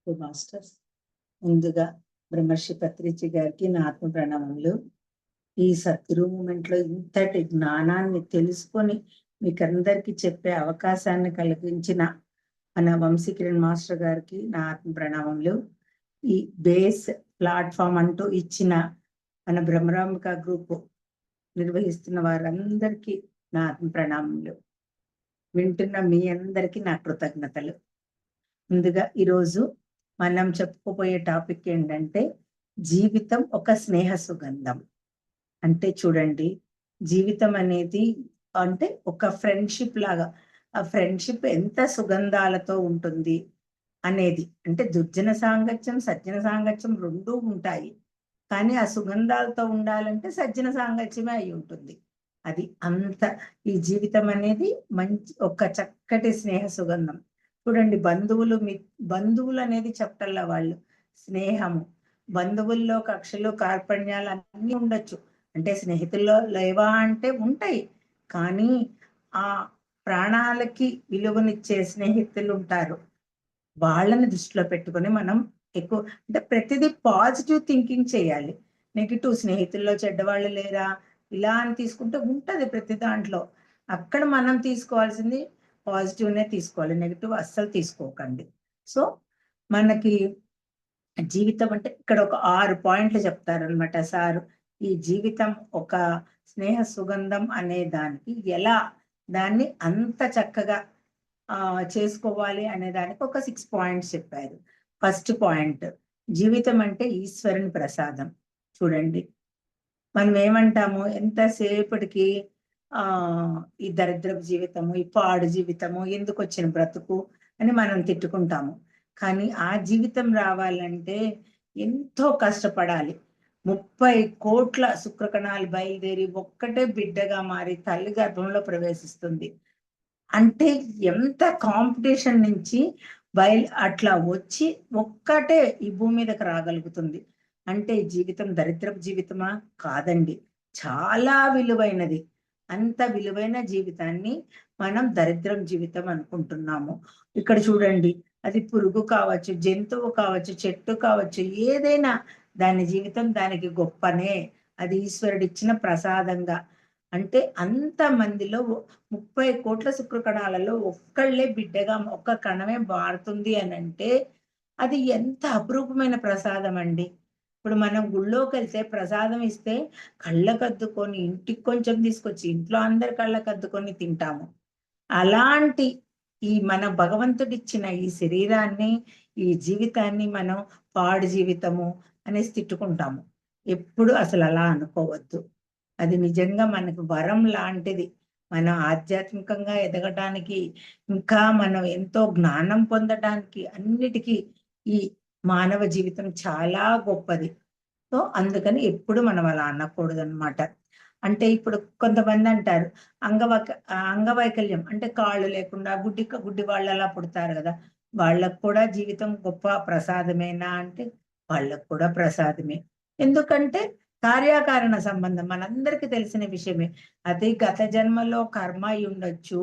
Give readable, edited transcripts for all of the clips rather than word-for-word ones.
Masters, ముందుగా బ్రహ్మర్షి పత్రిజీ గారికి నా ఆత్మ ప్రణామములు. ఈ సద్గురు మూమెంట్ లో ఇంతటి జ్ఞానాన్ని తెలుసుకొని మీకందరికి చెప్పే అవకాశాన్ని కలిగించిన మన వంశీకిరణ్ మాస్టర్ గారికి నా ఆత్మ ప్రణామములు. ఈ బేస్ ప్లాట్ఫామ్ అంటూ ఇచ్చిన మన బ్రహ్మరాంబిక గ్రూప్ నిర్వహిస్తున్న వారందరికీ నా ఆత్మ ప్రణామములు. వింటున్న మీ అందరికీ నా కృతజ్ఞతలు. ముందుగా ఈరోజు మనం చెప్పుకోబోయే టాపిక్ ఏంటంటే జీవితం ఒక స్నేహ సుగంధం. అంటే చూడండి, జీవితం అనేది అంటే ఒక ఫ్రెండ్షిప్ లాగా. ఆ ఫ్రెండ్షిప్ ఎంత సుగంధాలతో ఉంటుంది అనేది, అంటే దుర్జన సాంగత్యం సజ్జన సాంగత్యం రెండూ ఉంటాయి, కానీ ఆ సుగంధాలతో ఉండాలంటే సజ్జన సాంగత్యమే అయి ఉంటుంది. అది అంత ఈ జీవితం అనేది మంచి ఒక చక్కటి స్నేహ సుగంధం. చూడండి, బంధువులు అనేది చెప్పటల్లా వాళ్ళు స్నేహము. బంధువుల్లో కక్షలు కార్పణ్యాలు అన్నీ ఉండొచ్చు, అంటే స్నేహితుల్లో లేవా అంటే ఉంటాయి, కానీ ఆ ప్రాణాలకి విలువనిచ్చే స్నేహితులు ఉంటారు. వాళ్ళని దృష్టిలో పెట్టుకొని మనం ఎక్కువ, అంటే ప్రతిదీ పాజిటివ్ థింకింగ్ చేయాలి. నెగిటివ్ స్నేహితుల్లో చెడ్డవాళ్ళు లేరా ఇలా అని తీసుకుంటే ఉంటది ప్రతి దాంట్లో. అక్కడ మనం తీసుకోవాల్సింది పాజిటివ్నే తీసుకోవాలి, నెగిటివ్ అస్సలు తీసుకోకండి. సో మనకి జీవితం అంటే ఇక్కడ ఒక 6 పాయింట్లు చెప్తారనమాట సార్. ఈ జీవితం ఒక స్నేహ సుగంధం అనే దానికి ఎలా దాన్ని అంత చక్కగా చేసుకోవాలి అనే దానికి ఒక 6 పాయింట్స్ చెప్పారు. ఫస్ట్ పాయింట్, జీవితం అంటే ఈశ్వరుని ప్రసాదం. చూడండి, మనం ఏమంటాము ఎంతసేపటికి ఈ దరిద్రపు జీవితము, ఈ పాడు జీవితము, ఎందుకు వచ్చిన బ్రతుకు అని మనం తిట్టుకుంటాము. కానీ ఆ జీవితం రావాలంటే ఎంతో కష్టపడాలి. 30 కోట్ల శుక్రకణాలు బయలుదేరి ఒక్కటే బిడ్డగా మారి తల్లి గర్భంలో ప్రవేశిస్తుంది. అంటే ఎంత కాంపిటీషన్ నుంచి అట్లా వచ్చి ఒక్కటే ఈ భూమి మీదకి రాగలుగుతుంది. అంటే ఈ జీవితం దరిద్రపు జీవితమా? కాదండి, చాలా విలువైనది. అంత విలువైన జీవితాన్ని మనం దరిద్రం జీవితం అనుకుంటున్నాము. ఇక్కడ చూడండి, అది పురుగు కావచ్చు, జంతువు కావచ్చు, చెట్టు కావచ్చు, ఏదైనా దాని జీవితం దానికి గొప్పనే. అది ఈశ్వరుడిచ్చిన ప్రసాదంగా. అంటే అంత మందిలో 30 కోట్ల శుక్రకణాలలో ఒక్కళ్ళే బిడ్డగా ఒక్క కణమే మారుతుంది అని అంటే అది ఎంత అపురూపమైన ప్రసాదం అండి. ఇప్పుడు మనం గుళ్ళోకి వెళ్తే ప్రసాదం ఇస్తే కళ్ళకద్దుకొని ఇంటికి కొంచెం తీసుకొచ్చి ఇంట్లో అందరి కళ్ళకద్దుకొని తింటాము. అలాంటి ఈ మన భగవంతుడిచ్చిన ఈ శరీరాన్ని, ఈ జీవితాన్ని మనం పాడు జీవితము అనేసి తిట్టుకుంటాము. ఎప్పుడు అసలు అలా అనుకోవద్దు. అది నిజంగా మనకు వరం లాంటిది. మనం ఆధ్యాత్మికంగా ఎదగటానికి, ఇంకా మనం ఎంతో జ్ఞానం పొందడానికి, అన్నిటికీ ఈ మానవ జీవితం చాలా గొప్పది. సో అందుకని ఎప్పుడు మనం అలా అనకూడదు అనమాట. అంటే ఇప్పుడు కొంతమంది అంటారు అంగవైకల్యం అంటే కాళ్ళు లేకుండా గుడ్డి వాళ్ళు అలా పుడతారు కదా, వాళ్ళకు కూడా జీవితం గొప్ప ప్రసాదమేనా అంటే వాళ్ళకు కూడా ప్రసాదమే. ఎందుకంటే కార్యకారణ సంబంధం మనందరికీ తెలిసిన విషయమే. అది గత జన్మలో కర్మ అయి ఉండొచ్చు,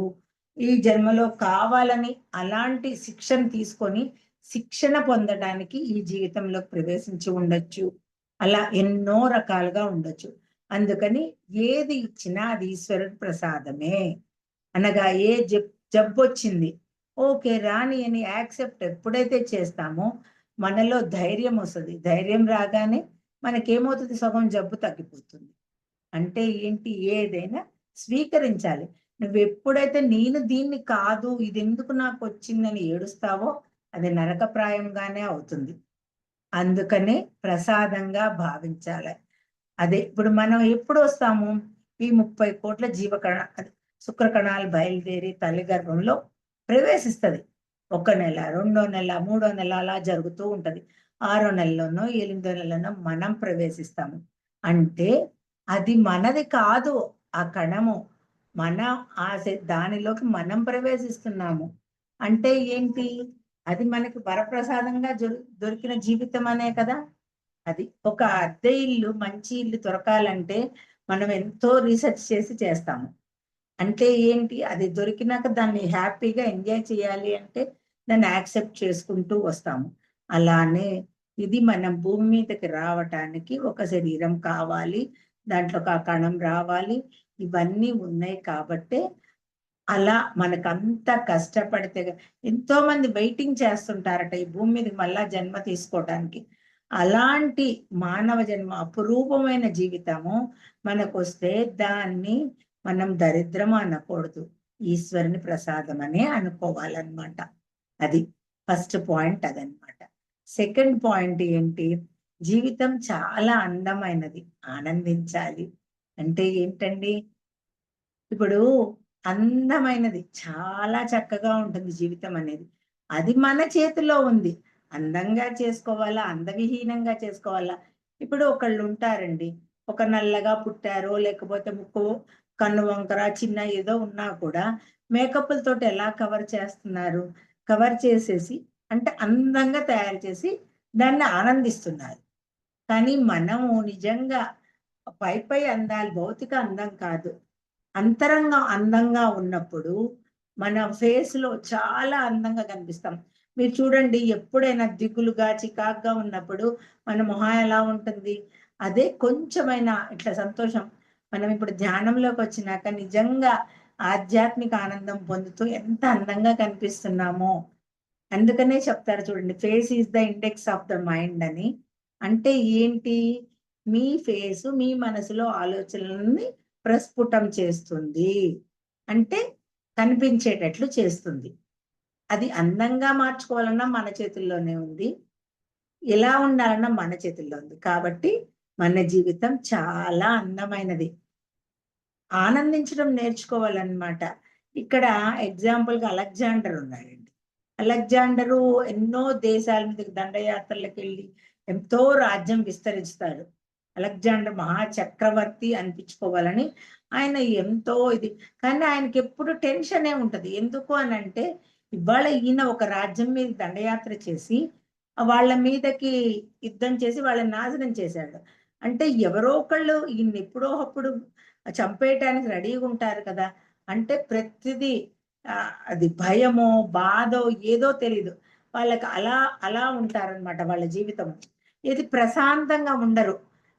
ఈ జన్మలో కావాలని అలాంటి శిక్షణ తీసుకొని శిక్షణ పొందడానికి ఈ జీవితంలోకి ప్రవేశించి ఉండొచ్చు. అలా ఎన్నో రకాలుగా ఉండొచ్చు. అందుకని ఏది ఇచ్చినా అది ఈశ్వరుడి ప్రసాదమే. అనగా ఏ జబ్బు వచ్చింది, ఓకే రాని అని యాక్సెప్ట్ ఎప్పుడైతే చేస్తామో మనలో ధైర్యం వస్తుంది. ధైర్యం రాగానే మనకేమవుతుంది, సగం జబ్బు తగ్గిపోతుంది. అంటే ఏంటి, ఏదైనా స్వీకరించాలి. నువ్వు ఎప్పుడైతే నేను దీన్ని కాదు ఇది ఎందుకు నాకు వచ్చిందని ఏడుస్తావో అది నరకప్రాయంగానే అవుతుంది. అందుకనే ప్రసాదంగా భావించాలి. అదే ఇప్పుడు మనం ఎప్పుడు వస్తాము, ఈ 30 కోట్ల శుక్రకణాలు బయలుదేరి తల్లి గర్భంలో ప్రవేశిస్తుంది. 1 నెల, 2వ నెల, 3వ నెల అలా జరుగుతూ ఉంటది. 6వ నెలలోనో 8వ నెలలోనో మనం ప్రవేశిస్తాము. అంటే అది మనది కాదు, ఆ కణము మన దానిలోకి మనం ప్రవేశిస్తున్నాము. అంటే ఏంటి, అది మనకి వరప్రసాదంగా దొరికిన జీవితం అనే కదా. అది ఒక అద్దె ఇల్లు, మంచి ఇల్లు దొరకాలంటే మనం ఎంతో రీసెర్చ్ చేసి చేస్తాము. అంటే ఏంటి, అది దొరికినాక దాన్ని హ్యాపీగా ఎంజాయ్ చేయాలి అంటే దాన్ని యాక్సెప్ట్ చేసుకుంటూ వస్తాము. అలానే ఇది మనం భూమి మీదకి రావటానికి ఒక శరీరం కావాలి, దాంట్లో ఒక కణం రావాలి, ఇవన్నీ ఉన్నాయి కాబట్టే అలా మనకంత కష్టపడితే ఎంతో మంది వెయిటింగ్ చేస్తుంటారట ఈ భూమి మీదకి మళ్ళా జన్మ తీసుకోవడానికి. అలాంటి మానవ జన్మ అపురూపమైన జీవితము మనకొస్తే దాన్ని మనం దరిద్రం అనకూడదు, ఈశ్వరుని ప్రసాదం అనే అనుకోవాలన్నమాట. అది ఫస్ట్ పాయింట్ అదనమాట. సెకండ్ పాయింట్ ఏంటి, జీవితం చాలా అందమైనది, ఆనందించాలి. అంటే ఏంటండి, ఇప్పుడు అందమైనది చాలా చక్కగా ఉంటుంది జీవితం అనేది, అది మన చేతిలో ఉంది. అందంగా చేసుకోవాలా, అందవిహీనంగా చేసుకోవాలా. ఇప్పుడు ఒకళ్ళు ఉంటారండి, ఒక నల్లగా పుట్టారో లేకపోతే ముక్కు కన్ను వంకర చిన్న ఏదో ఉన్నా కూడా మేకప్లతోటి ఎలా కవర్ చేస్తున్నారు, కవర్ చేసేసి అంటే అందంగా తయారు చేసి దాన్ని ఆనందిస్తున్నారు. కానీ మనము నిజంగా పై అందాలు భౌతిక అందం కాదు, అంతరంగం అందంగా ఉన్నప్పుడు మన ఫేస్ లో చాలా అందంగా కనిపిస్తాం. మీరు చూడండి, ఎప్పుడైనా దిగులుగా చికాగ్గా ఉన్నప్పుడు మన మొహం ఎలా ఉంటుంది, అదే కొంచెమైనా ఇట్లా సంతోషం, మనం ఇప్పుడు ధ్యానంలోకి వచ్చినాక నిజంగా ఆధ్యాత్మిక ఆనందం పొందుతూ ఎంత అందంగా కనిపిస్తున్నామో. అందుకనే చెప్తారు చూడండి, face is the index of the mind అని. అంటే ఏంటి, మీ ఫేసు మీ మనసులో ఆలోచనలని ప్రస్ఫుటం చేస్తుంది, అంటే కనిపించేటట్లు చేస్తుంది. అది అందంగా మార్చుకోవాలన్నా మన చేతుల్లోనే ఉంది, ఎలా ఉండాలన్నా మన చేతుల్లో ఉంది. కాబట్టి మన జీవితం చాలా అందమైనది, ఆనందించడం నేర్చుకోవాలన్నమాట. ఇక్కడ ఎగ్జాంపుల్గా అలెగ్జాండర్ ఉన్నాడండి. అలెగ్జాండరు ఎన్నో దేశాల మీదకి దండయాత్రలకు వెళ్ళి ఎంతో రాజ్యం విస్తరిస్తాడు. అలెగ్జాండర్ మహా చక్రవర్తి అనిపించుకోవాలని ఆయన ఎంతో ఇది, కానీ ఆయనకి ఎప్పుడు టెన్షనే ఉంటది. ఎందుకు అని అంటే, ఇవాళ ఈయన ఒక రాజ్యం మీద దండయాత్ర చేసి వాళ్ళ మీదకి యుద్ధం చేసి వాళ్ళని నాశనం చేశాడు. అంటే ఎవరో ఒకళ్ళు ఈయన ఎప్పుడో అప్పుడు చంపేయటానికి రెడీగా ఉంటారు కదా. అంటే ప్రతిదీ అది భయమో బాధో ఏదో తెలీదు వాళ్ళకి, అలా అలా ఉంటారనమాట వాళ్ళ జీవితం. ఇది ప్రశాంతంగా ఉండరు,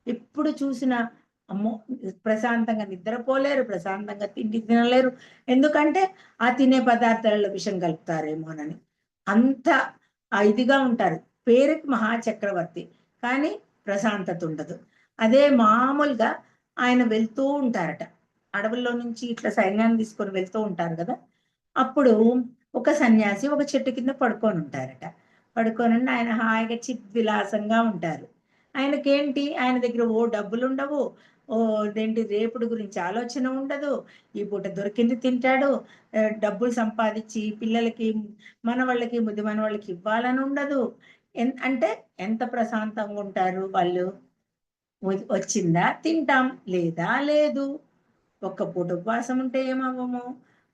ఎప్పుడు చూసినా అమ్మో ప్రశాంతంగా నిద్రపోలేరు, ప్రశాంతంగా తిండి తినలేరు. ఎందుకంటే ఆ తినే పదార్థాలలో విషం కలుపుతారేమోనని అంత ఇదిగా ఉంటారు. పేరుకి మహాచక్రవర్తి, కానీ ప్రశాంతత ఉండదు. అదే మామూలుగా ఆయన వెళ్తూ ఉంటారట, అడవుల్లో నుంచి ఇట్లా సైన్యాన్ని తీసుకొని వెళ్తూ ఉంటారు కదా. అప్పుడు ఒక సన్యాసి ఒక చెట్టు కింద పడుకొని ఉంటారట. పడుకొని ఆయన హాయిగా చిద్విలాసంగా ఉంటారు. ఆయనకేంటి, ఆయన దగ్గర ఓ డబ్బులు ఉండవు, ఓ ఇదేంటి రేపుడు గురించి ఆలోచన ఉండదు, ఈ పూట దొరికింది తింటాడు, డబ్బులు సంపాదించి పిల్లలకి మనవాళ్ళకి ముద్దు మనవాళ్ళకి ఇవ్వాలని ఉండదు. అంటే ఎంత ప్రశాంతంగా ఉంటారు వాళ్ళు. వచ్చిందా తింటాం, లేదా లేదు. ఒక్క పూట ఉపవాసం ఉంటే ఏమవ్వము,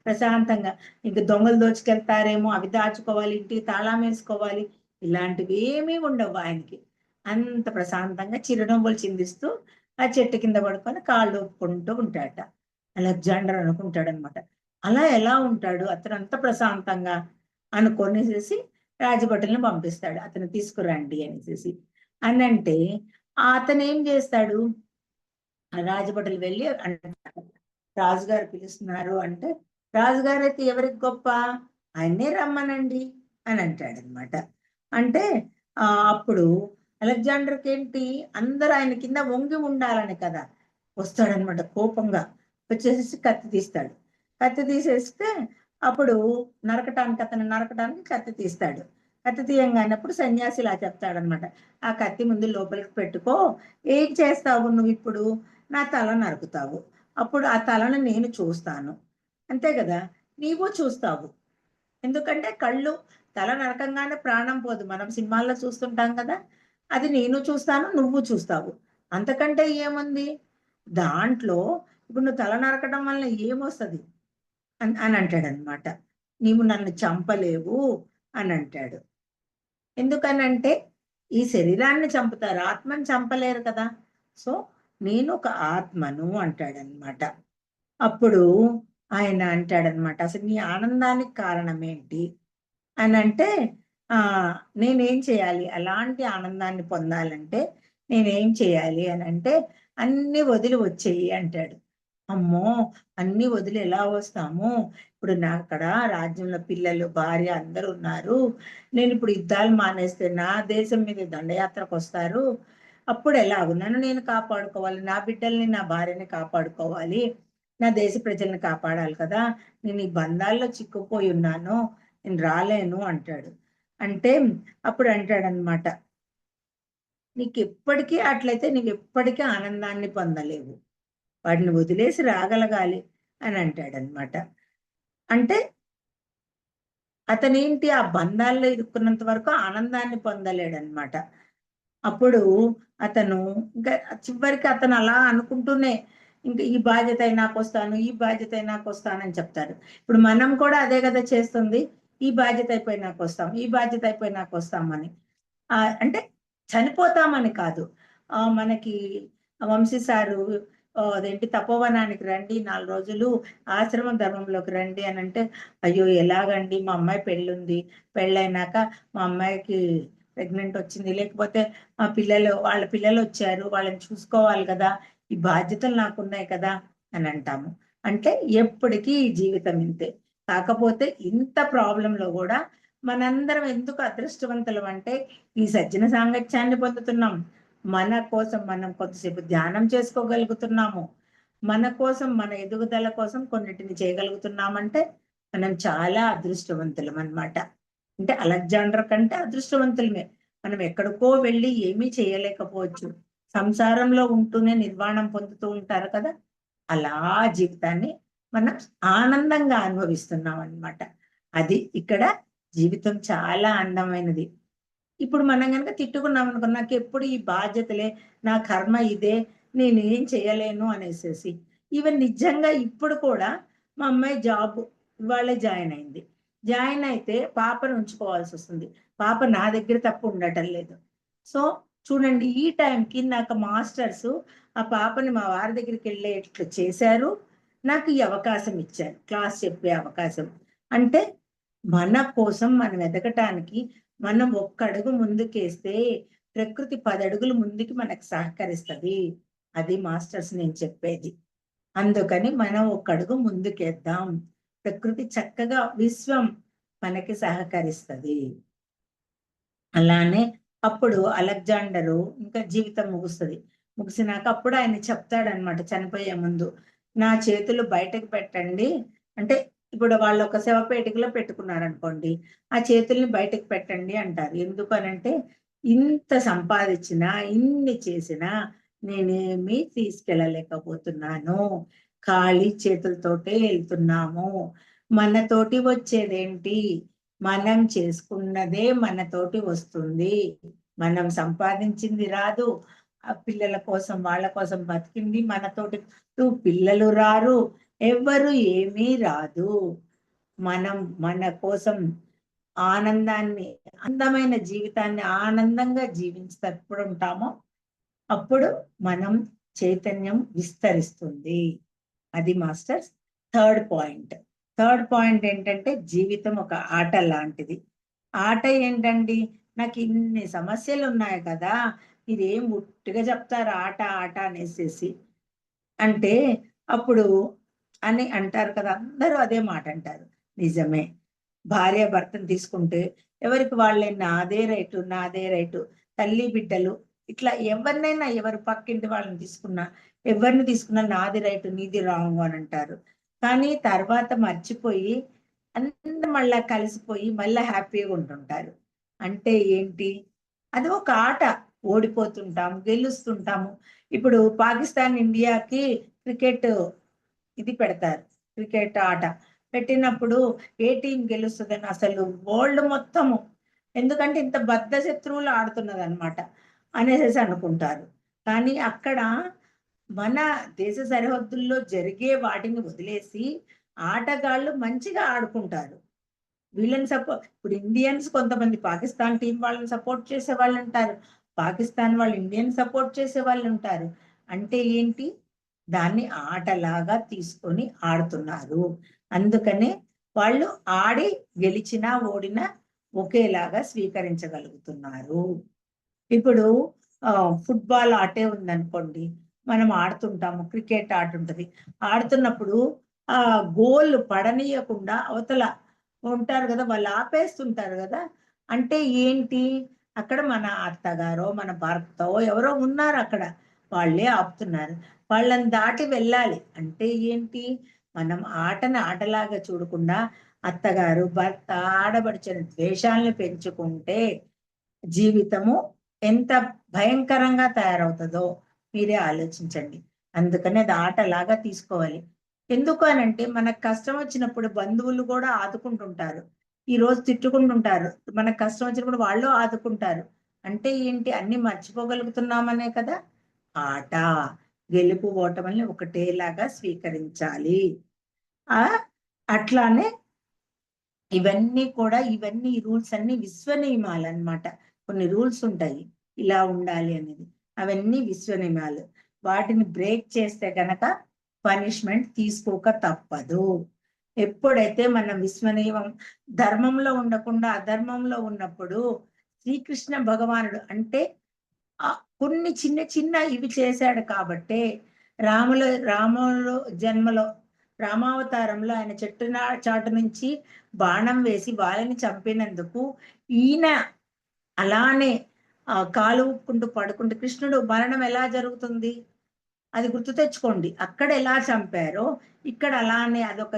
ప్రశాంతంగా. ఇంక దొంగలు దోచుకెళ్తారేమో అవి దాచుకోవాలి, ఇంటికి తాళం వేసుకోవాలి, ఇలాంటివి ఏమీ ఉండవు ఆయనకి. అంత ప్రశాంతంగా చిరునవ్వులు చిందిస్తూ ఆ చెట్టు కింద పడుకొని కాళ్ళు ఊపుకుంటూ ఉంటాడట. అలెగ్జాండర్ అనుకుంటాడనమాట, అలా ఎలా ఉంటాడు అతను అంత ప్రశాంతంగా అనుకొనేసేసి రాజభటుల్ని పంపిస్తాడు, అతను తీసుకురండి అనేసి. అని అంటే అతను ఏం చేస్తాడు, రాజభటులు వెళ్ళి అంటారు, రాజుగారు పిలుస్తున్నారు అంటే, రాజుగారు అయితే ఎవరికి గొప్ప, ఆయన్నే రమ్మనండి అని అంటాడనమాట. అంటే అప్పుడు అలెగ్జాండర్కి ఏంటి, అందరూ ఆయన కింద వంగి ఉండాలని కదా, వస్తాడనమాట కోపంగా. వచ్చేసేసి కత్తి తీస్తాడు. కత్తి తీసేస్తే అప్పుడు అతను నరకటానికి కత్తి తీస్తాడు. కత్తి తీయంగానప్పుడు సన్యాసి ఇలా చెప్తాడనమాట, ఆ కత్తి ముందు లోపలికి పెట్టుకో, ఏం చేస్తావు నువ్వు ఇప్పుడు, నా తల నరుకుతావు, అప్పుడు ఆ తలను నేను చూస్తాను, అంతే కదా, నీవు చూస్తావు. ఎందుకంటే కళ్ళు, తల నరకంగానే ప్రాణం పోదు, మనం సినిమాల్లో చూస్తుంటాం కదా, అది నేను చూస్తాను నువ్వు చూస్తావు, అంతకంటే ఏముంది దాంట్లో. ఇప్పుడు నువ్వు తల నరకడం వల్ల ఏమొస్తుంది అని అంటాడనమాట. నీవు నన్ను చంపలేవు అని అంటాడు. ఎందుకనంటే ఈ శరీరాన్ని చంపుతారు, ఆత్మని చంపలేరు కదా. సో నేను ఒక ఆత్మను అంటాడనమాట. అప్పుడు ఆయన అంటాడనమాట, అసలు నీ ఆనందానికి కారణం ఏంటి అని అంటే, నేనేం చేయాలి? అలాంటి ఆనందాన్ని పొందాలంటే నేనేం చేయాలి అనంటే, అన్నీ వదిలి వచ్చేయి అంటాడు. అమ్మో! అన్నీ వదిలి ఎలా వస్తాము? ఇప్పుడు నాకక్కడ రాజ్యంలో పిల్లలు, భార్య అందరున్నారు. నేనిప్పుడు యుద్ధాలు మానేస్తే నా దేశం మీద దండయాత్రకొస్తారు. అప్పుడెలాగు? నన్ను నేను కాపాడుకోవాలి. నా బిడ్డల్ని, నా భార్యని కాపాడుకోవాలి. నా దేశ ప్రజల్ని కాపాడాలి కదా! నేను ఈ బంధాల్లో చిక్కుపోయున్నాను. నేను రాలేను అంటాడు. అంటే అప్పుడు అంటాడనమాట, నీకెప్పటికీ అట్లయితే నీవెప్పటికీ ఆనందాన్ని పొందలేవు. వాటిని వదిలేసి రాగలగాలి అని అంటాడనమాట. అంటే అతనేంటి ఆ బంధాల్లో ఇరుక్కున్నంత వరకు ఆనందాన్ని పొందలేడనమాట. అప్పుడు అతను ఇంకా చివరికి అతను అలా అనుకుంటూనే ఇంక ఈ బాధ్యత అయినాకొస్తాను, ఈ బాధ్యత అయినాకొస్తానని చెప్తారు. ఇప్పుడు మనం కూడా అదే గదా చేస్తుంది. ఈ బాధ్యత అయిపోయినాకొస్తాం, ఈ బాధ్యత అయిపోయినాకొస్తామని. అంటే చనిపోతామని కాదు. మనకి వంశీ సారు అదేంటి తపోవనానికి రండి 4 రోజులు ఆశ్రమ ధర్మంలోకి రండి అనంటే, అయ్యో! ఎలాగండి మా అమ్మాయి పెళ్ళుంది. పెళ్ళైనాక మా అమ్మాయికి ప్రెగ్నెంట్ వచ్చింది. లేకపోతే మా పిల్లలు వాళ్ళ పిల్లలొచ్చారు. వాళ్ళని చూసుకోవాలి గదా! ఈ బాధ్యతలు నాకున్నాయి కదా! అని అంటాము. అంటే ఎప్పటికీ ఈ జీవితం ఇంతే. కాకపోతే ఇంత ప్రాబ్లమ్‌లో గూడా మనందరం ఎందుకు అదృష్టవంతులం అంటే ఈ సజ్జన సాంగత్యాన్ని పొందుతున్నాం. మన కోసం మనం కొద్దిసేపు ధ్యానం చేసుకోగలుగుతున్నాము. మన కోసం, మన ఎదుగుదల కోసం కొన్నిటిని చేయగలుగుతున్నామంటే, మనం చాలా అదృష్టవంతులమనమాట. అంటే అలెగ్జాండర్ కంటే అదృష్టవంతులమే. మనం ఎక్కడికో వెళ్లి ఏమీ చేయలేకపోవచ్చు. సంసారంలో ఉంటూనే నిర్వాణం పొందుతూ ఉంటారు కదా! అలా జీవితాన్ని మనం ఆనందంగా అనుభవిస్తున్నామనమాట. అది ఇక్కడ జీవితం చాలా అందమైనది. ఇప్పుడు మనం గనక తిట్టుకున్నామనుకో, నాకెప్పుడు ఈ బాధ్యతలే, నా కర్మ ఇదే, నేనేం చేయలేను అనేసేసి. ఈవెన్ నిజంగా ఇప్పుడు కూడా మా అమ్మాయి జాబ్ ఇవాళే జాయిన్ అయింది. జాయిన్ అయితే పాపను ఉంచుకోవాల్సొస్తుంది. పాప నా దగ్గర తప్ప ఉండటం లేదు. సో, చూడండి ఈ టైంకి నాకు మాస్టర్సు ఆ పాపని మా వారి దగ్గరికెళ్ళేట్లు చేశారు. నాకు ఈ అవకాశం ఇచ్చారు. క్లాస్ చెప్పే అవకాశం. అంటే మన కోసం మనం ఎదగటానికి మనం ఒక్క అడుగు ముందుకేస్తే ప్రకృతి 10 అడుగులు ముందుకి మనకు సహకరిస్తది. అది మాస్టర్స్ నేను చెప్పేది. అందుకని మనం ఒక అడుగు ముందుకేద్దాం. ప్రకృతి చక్కగా విశ్వం మనకి సహకరిస్తది. అలానే అప్పుడు అలెగ్జాండరు ఇంకా జీవితం ముగుస్తది. ముగిసినాక అప్పుడు ఆయన చెప్తాడన్నమాట చనిపోయే ముందు. నా చేతులు బయటకు పెట్టండి. అంటే ఇప్పుడు వాళ్ళు ఒక శవపేటికలో పెట్టుకున్నారనుకోండి. ఆ చేతుల్ని బయటకు పెట్టండి అంటారు. ఎందుకనంటే ఇంత సంపాదించినా, ఇన్ని చేసినా నేనేమీ తీసుకెళ్ళలేకపోతున్నాను. ఖాళీ చేతులతోటే ఎళ్తున్నాము. మనతోటి వచ్చేదేంటి? మనం చేసుకున్నదే మనతోటి వస్తుంది. మనం సంపాదించింది రాదు. ఆ పిల్లల కోసం, వాళ్ళ కోసం బతికింది మనతోటి పిల్లలు రారు. ఎవ్వరు ఏమీ రాదు. మనం మన కోసం ఆనందాన్ని, అందమైన జీవితాన్ని ఆనందంగా జీవించేటప్పుడుంటామో, అప్పుడు మనం చైతన్యం విస్తరిస్తుంది. అది masters third point. Third point ఏంటంటే జీవితం ఒక ఆట లాంటిది. ఆట ఏంటండి? నాకిన్ని సమస్యలున్నాయి కదా! ఇదేం ఉట్టిగా చెప్తారు ఆట, ఆట అనేసేసి. అంటే అప్పుడు అని అంటారు కదా! అందరూ అదే మాట అంటారు. నిజమే. భార్యాభర్తను తీసుకుంటే ఎవరికి వాళ్ళే నాదే రైటు, నాదే రైటు. తల్లి, బిడ్డలు ఇట్లా ఎవరినైనా ఎవరు పక్కింటి వాళ్ళని తీసుకున్నా, ఎవరిని తీసుకున్నా నాది రైటు, నీది రాంగు అనంటారు. కానీ తర్వాత మర్చిపోయి అందరూ మళ్ళా కలిసిపోయి మళ్ళా హ్యాపీగా ఉంటుంటారు. అంటే ఏంటి? అది ఒక ఆట. ఓడిపోతుంటాం, గెలుస్తుంటాము. ఇప్పుడు పాకిస్తాన్, ఇండియాకి క్రికెట్ ఇది పెడతారు. క్రికెట్ ఆట. పెట్టినప్పుడు ఏ టీమ్ గెలుస్తదని అసలు వరల్డ్ మొత్తము ఎందుకంటే ఇంత బద్ధ శత్రువులు ఆడుతున్నదనమాట అనేసేసి అనుకుంటారు. కానీ అక్కడ మన దేశ సరిహద్దుల్లో జరిగే వాటిని వదిలేసి ఆటగాళ్ళు మంచిగా ఆడుకుంటారు. వీళ్ళని ఇప్పుడు ఇండియన్స్ కొంతమంది పాకిస్తాన్ టీమ్ వాళ్ళని సపోర్ట్ చేసేవాళ్ళుంటారు. పాకిస్తాన్ వాళ్ళు ఇండియాని సపోర్ట్ చేసేవాళ్ళుంటారు. అంటే ఏంటి? దాన్ని ఆటలాగా తీసుకొని ఆడుతున్నారు. అందుకనే వాళ్ళు ఆడి గెలిచినా, ఓడినా ఒకేలాగా స్వీకరించగలుగుతున్నారు. ఇప్పుడు ఫుట్బాల్ ఆటే ఉందనుకోండి, మనం ఆడుతుంటాము, క్రికెట్ ఆట ఉంటది. ఆడుతున్నప్పుడు గోల్ పడనీయకుండా అవతల ఉంటారు గదా! వాళ్ళు ఆపేస్తుంటారు గదా! అంటే ఏంటి? అక్కడ మన అత్తగారో, మన భర్తో ఎవరో ఉన్నారక్కడ. వాళ్ళే ఆపుతున్నారు. వాళ్ళని దాటి వెళ్ళాలి. అంటే ఏంటి? మనం ఆటని ఆటలాగా చూడకుండా అత్తగారు, భర్త, ఆడపడుచుని ద్వేషాలను పెంచుకుంటే జీవితము ఎంత భయంకరంగా తయారవుతదో మీరే ఆలోచించండి. అందుకని అది ఆటలాగా తీసుకోవాలి. ఎందుకు అనంటే మనకు కష్టం వచ్చినప్పుడు బంధువులు గూడా ఆదుకుంటుంటారు. ఈరోజు తిట్టుకుంటుంటారు. మనకు కష్టం వచ్చినప్పుడు వాళ్ళు ఆదుకుంటారు. అంటే ఏంటి? అన్నీ మర్చిపోగలుగుతున్నామనే కదా! ఆట. గెలుపు ఓటముల్ని ఒకటేలాగా స్వీకరించాలి. ఆ! అట్లానే ఇవన్నీ రూల్స్ అన్నీ విశ్వ నియమాలన్నమాట. కొన్ని రూల్స్ ఉంటాయి. ఇలా ఉండాలి అనేది. అవన్నీ విశ్వ నియమాలు. వాటిని బ్రేక్ చేస్తే గనక పనిష్మెంట్ తీసుకోక తప్పదు. ఎప్పుడైతే మనం విశ్వ నియమం ధర్మంలో ఉండకుండా అధర్మంలో ఉన్నప్పుడు శ్రీకృష్ణ భగవానుడు అంటే కొన్ని చిన్న చిన్న ఇవి చేశాడు కాబట్టే రాములు జన్మలో రామావతారంలో ఆయన చాటు నుంచి బాణం వేసి వాళ్ళని చంపినందుకు ఈయన అలానే కాలు ఊపుకుంటూ పడుకుంటూ కృష్ణుడు మరణం ఎలా జరుగుతుంది? అది గుర్తు తెచ్చుకోండి. అక్కడ ఎలా చంపారో ఇక్కడ అలానే అదొక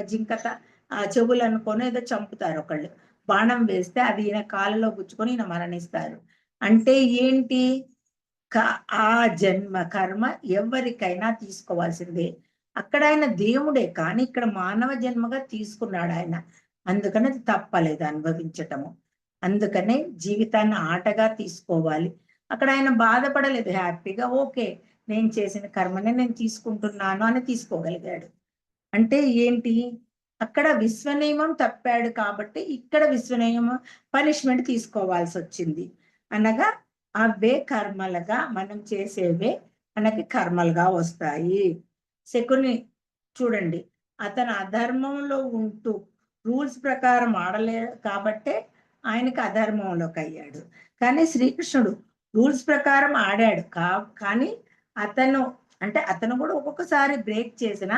చెవులనుకోనో ఏదో చంపుతారు ఒకళ్ళు. బాణం వేస్తే అది ఈయన కాళ్ళలో గుచ్చుకొని ఈయన మరణిస్తారు. అంటే ఏంటి? క ఆ జన్మ కర్మ ఎవరికైనా తీసుకోవాల్సిందే. అక్కడ ఆయన దేవుడే. కానీ ఇక్కడ మానవ జన్మగా తీసుకున్నాడాయన. అందుకని అది తప్పలేదు అనుభవించటము. అందుకనే జీవితాన్ని ఆటగా తీసుకోవాలి. అక్కడ ఆయన బాధపడలేదు. హ్యాపీగా ఓకే. నేను చేసిన కర్మనే నేను తీసుకుంటున్నాను అని తీసుకోగలిగాడు. అంటే ఏంటి? అక్కడ విశ్వనియమం తప్పాడు కాబట్టి ఇక్కడ విశ్వనియమం పనిష్మెంట్ తీసుకోవాల్సొచ్చింది. అనగా అవే కర్మలుగా మనం చేసేవే మనకి కర్మలుగా వస్తాయి. శకుని చూడండి. అతను అధర్మంలో ఉంటూ రూల్స్ ప్రకారం ఆడలే కాబట్టే ఆయనకి అధర్మంలోకయ్యాడు. కానీ శ్రీకృష్ణుడు రూల్స్ ప్రకారం ఆడాడు. కానీ అతను అతను కూడా ఒక్కొక్కసారి బ్రేక్ చేసిన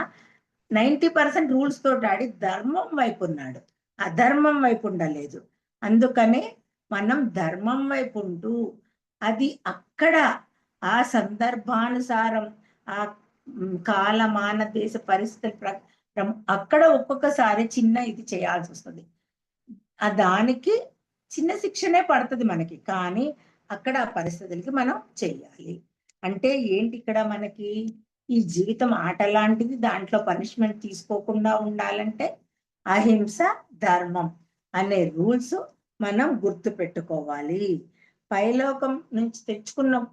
90% రూల్స్ తోటి ఆడి ధర్మం వైపు ఉన్నాడు. అధర్మం వైపు ఉండలేదు. అందుకనే మనం ధర్మం వైపు ఉంటూ అది అక్కడ ఆ సందర్భానుసారం ఆ కాలమాన దేశ పరిస్థితుల ప్రకారం అక్కడ ఒక్కొక్కసారి చిన్న ఇది చేయాల్సి వస్తుంది. దానికి చిన్న శిక్షనే పడుతుంది మనకి. కానీ అక్కడ ఆ పరిస్థితులకి మనం చెయ్యాలి. అంటే ఏంటి ఇక్కడ మనకి ఈ జీవితం ఆట లాంటిది. దాంట్లో పనిష్మెంట్ తీసుకోకుండా ఉండాలంటే అహింస, ధర్మం అనే రూల్స్ మనం గుర్తుపెట్టుకోవాలి. పైలోకం నుంచి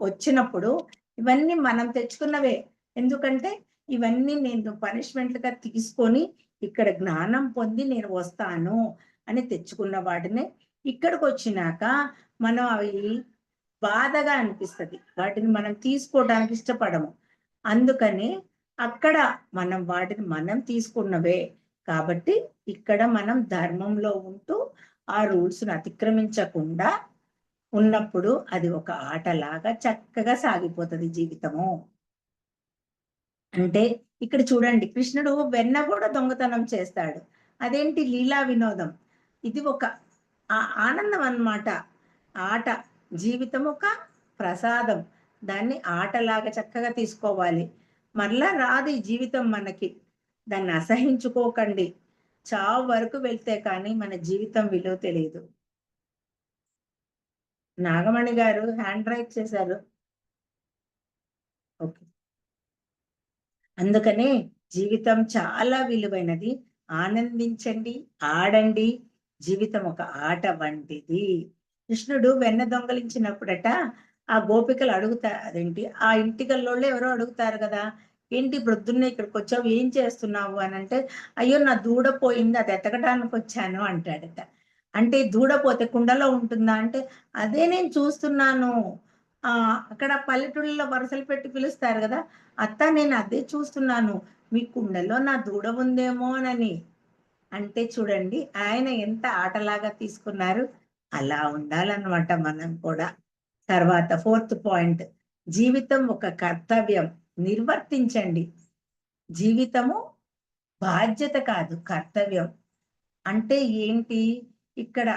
వచ్చినప్పుడు ఇవన్నీ మనం తెచ్చుకున్నవే. ఎందుకంటే ఇవన్నీ నేను పనిష్మెంట్‌గా తీసుకొని ఇక్కడ జ్ఞానం పొంది నేను వస్తాను అని తెచ్చుకున్న వాటిని ఇక్కడికొచ్చినాక మనం అవి బాధగా అనిపిస్తది. వాటిని మనం తీసుకోవడానికి ఇష్టపడము. అందుకని అక్కడ వాటిని మనం తీసుకున్నవే. కాబట్టి ఇక్కడ మనం ధర్మంలో ఉంటూ ఆ రూల్స్‌ని అతిక్రమించకుండా ఉన్నప్పుడు అది ఒక ఆటలాగా చక్కగా సాగిపోతది జీవితము. అంటే ఇక్కడ చూడండి కృష్ణుడు వెన్న కూడా దొంగతనం చేస్తాడు. అదేంటి లీలా వినోదం. ఇది ఒక ఆనందం అన్నమాట. ఆట. జీవితం ఒక ప్రసాదం. దాన్ని ఆటలాగా చక్కగా తీసుకోవాలి. మరలా రాదు ఈ జీవితం మనకి. దాన్ని అసహించుకోకండి. చావు వరకు వెళ్తే కానీ మన జీవితం విలువ తెలీదు. నాగమణి గారు హ్యాండ్ రైజ్ చేశారు. ఓకే. అందుకనే జీవితం చాలా విలువైనది. ఆనందించండి, ఆడండి. జీవితం ఒక ఆట వంటిది. కృష్ణుడు వెన్న దొంగలించినప్పుడట ఆ గోపికలు అదేంటి ఆ ఇంటికల్లోళ్ళు ఎవరో అడుగుతారు కదా! "ఏంటి ప్రొద్దున్నే ఇక్కడికొచ్చావు? ఏం చేస్తున్నావు?" అనంటే, "అయ్యో! నా దూడ పోయింది. అది ఎతకడానికొచ్చాను" అంటాడట. అంటే దూడ పోతే కుండలో ఉంటుందా? అంటే, "అదే నేను చూస్తున్నాను." అక్కడ పల్లెటూళ్ళలో వరుసలు పెట్టి పిలుస్తారు గదా! అత్త నేను అదే చూస్తున్నాను. మీ కుండలో నా దూడ ఉందేమోనని. అంటే చూడండి ఆయన ఎంత ఆటలాగా తీసుకున్నారు. అలా ఉండాలన్నమాట మనం కూడా. తర్వాత 4th పాయింట్, జీవితం ఒక కర్తవ్యం, నిర్వర్తించండి. జీవితము బాధ్యత కాదు, కర్తవ్యం. అంటే ఏంటి? ఇక్కడ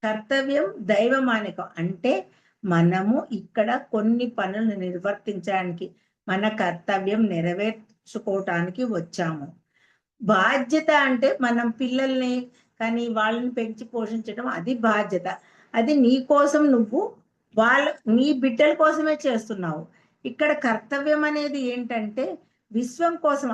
కర్తవ్యం దైవమానికం. అంటే మనము ఇక్కడ కొన్ని పనులు నిర్వర్తించడానికి, మన కర్తవ్యం నెరవేర్చుకోవటానికి వచ్చాము. బాధ్యత అంటే మనం పిల్లల్ని కానీ వాళ్ళని పెంచి పోషించడం అది బాధ్యత. అది నీ కోసం నువ్వు నీ బిడ్డల కోసమే చేస్తున్నావు. ఇక్కడ కర్తవ్యం అనేది ఏంటంటే విశ్వం కోసం,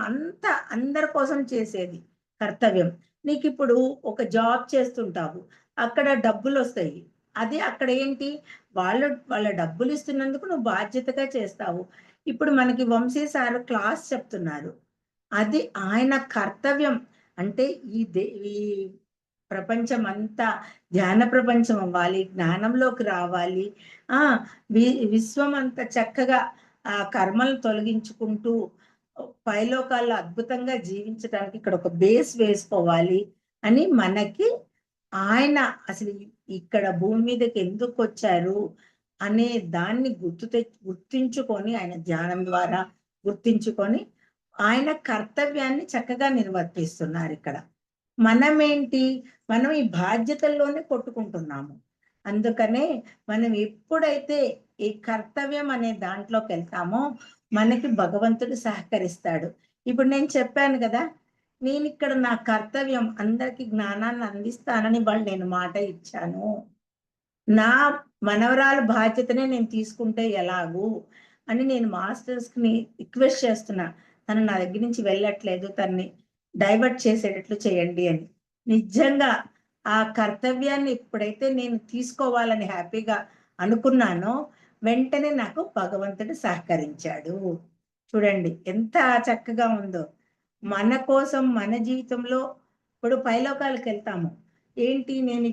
అందరి కోసం చేసేది కర్తవ్యం. నీకిప్పుడు ఒక జాబ్ చేస్తుంటావు. అక్కడ డబ్బులొస్తాయి. అది అక్కడ ఏంటి? వాళ్ళ డబ్బులు ఇస్తున్నందుకు నువ్వు బాధ్యతగా చేస్తావు. ఇప్పుడు మనకి వంశీ సారు క్లాస్ చెప్తున్నారు. అది ఆయన కర్తవ్యం. అంటే ఈ ప్రపంచమంతా ధ్యాన ప్రపంచం అవ్వాలి, జ్ఞానంలోకి రావాలి. ఆ! విశ్వం అంతా చక్కగా ఆ కర్మలను తొలగించుకుంటూ పైలోకాల్లో అద్భుతంగా జీవించడానికి ఇక్కడ ఒక బేస్ వేసుకోవాలి అని మనకి ఆయన అసలు ఇక్కడ భూమి మీదకి ఎందుకొచ్చారు అనే దాన్ని గుర్తించుకొని ఆయన ధ్యానం ద్వారా గుర్తించుకొని ఆయన కర్తవ్యాన్ని చక్కగా నిర్వర్తిస్తున్నారు ఇక్కడ. మనమేంటి? మనం ఈ బాధ్యతల్లోనే కొట్టుకుంటున్నాము. అందుకనే మనం ఎప్పుడైతే ఈ కర్తవ్యం అనే దాంట్లోకెళ్తామో మనకి భగవంతుడు సహకరిస్తాడు. ఇప్పుడు నేను చెప్పాను కదా! నేనిక్కడ నా కర్తవ్యం అందరికి జ్ఞానాన్ని అందిస్తానని నేను మాట ఇచ్చాను. నా మనవరాలు బాధ్యతనే నేను తీసుకుంటే ఎలాగు అని నేను మాస్టర్స్‌ని రిక్వెస్ట్ చేస్తున్నా. తను నా దగ్గర నుంచి వెళ్ళట్లేదు. తనని డైవర్ట్ చేసేటట్లు చేయండి అని. నిజంగా ఆ కర్తవ్యాన్ని ఎప్పుడైతే నేను తీసుకోవాలని హ్యాపీగా అనుకున్నానో, వెంటనే నాకు భగవంతుడు సహకరించాడు. చూడండి ఎంత చక్కగా ఉందో. మన కోసం మన జీవితంలో ఇప్పుడు పైలోకాలకెళ్తాము. ఏంటి నేను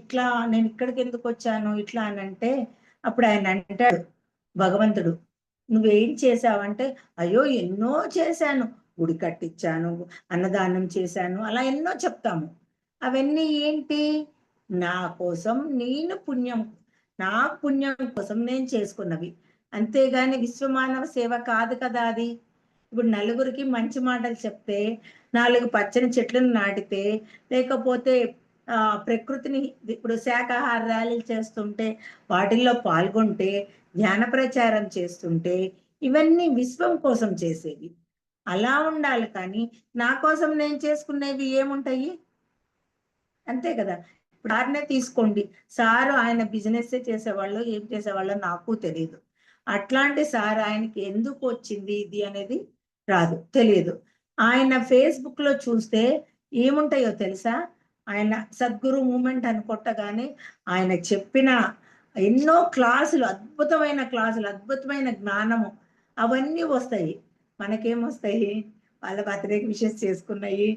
ఇక్కడికెందుకొచ్చాను ఇట్లా అనంటే, అప్పుడు ఆయన అంటాడు భగవంతుడు, "నువ్వేం చేశావంటే" అయ్యో! ఎన్నో చేశాను. గుడి కట్టిచ్చాను, అన్నదానం చేశాను, అలా ఎన్నో చెప్తాము. అవన్నీ ఏంటి? నా కోసం నా పుణ్యం కోసం నేను చేసుకున్నవి. అంతేగాని విశ్వమానవ సేవ కాదు కదా అది. ఇప్పుడు నలుగురికి మంచి మాటలు చెప్తే, 4 పచ్చని చెట్లను నాటితే, లేకపోతే ప్రకృతిని ఇప్పుడు శాకాహార ర్యాలీలు చేస్తుంటే, వాటిల్లో పాల్గొంటే, జ్ఞాన ప్రచారం చేస్తుంటే, ఇవన్నీ విశ్వం కోసం చేసేవి. అలా ఉండాలి కానీ, నా కోసం నేను చేసుకునేవి ఏముంటాయి? అంతే కదా! ఇప్పుడు సార్‌నే తీసుకోండి. సారు ఆయన బిజినెస్సే చేసేవాళ్ళో, ఏం చేసేవాళ్ళో నాకు తెలీదు. అట్లాంటి సార్ ఆయనకి ఎందుకొచ్చింది ఇది అనేది రాదు. తెలీదు. ఆయన ఫేస్‌బుక్‌లో చూస్తే ఏముంటాయో తెలుసా? ఆయన సద్గురు మూవ్‌మెంట్ అని కొట్టగానే ఆయన చెప్పిన ఎన్నో క్లాసులు, అద్భుతమైన జ్ఞానము అవన్నీ వస్తాయి. మనకేమొస్తాయి? వాళ్ళ బర్త్‌డేకి విషెస్ చేసుకున్నయి,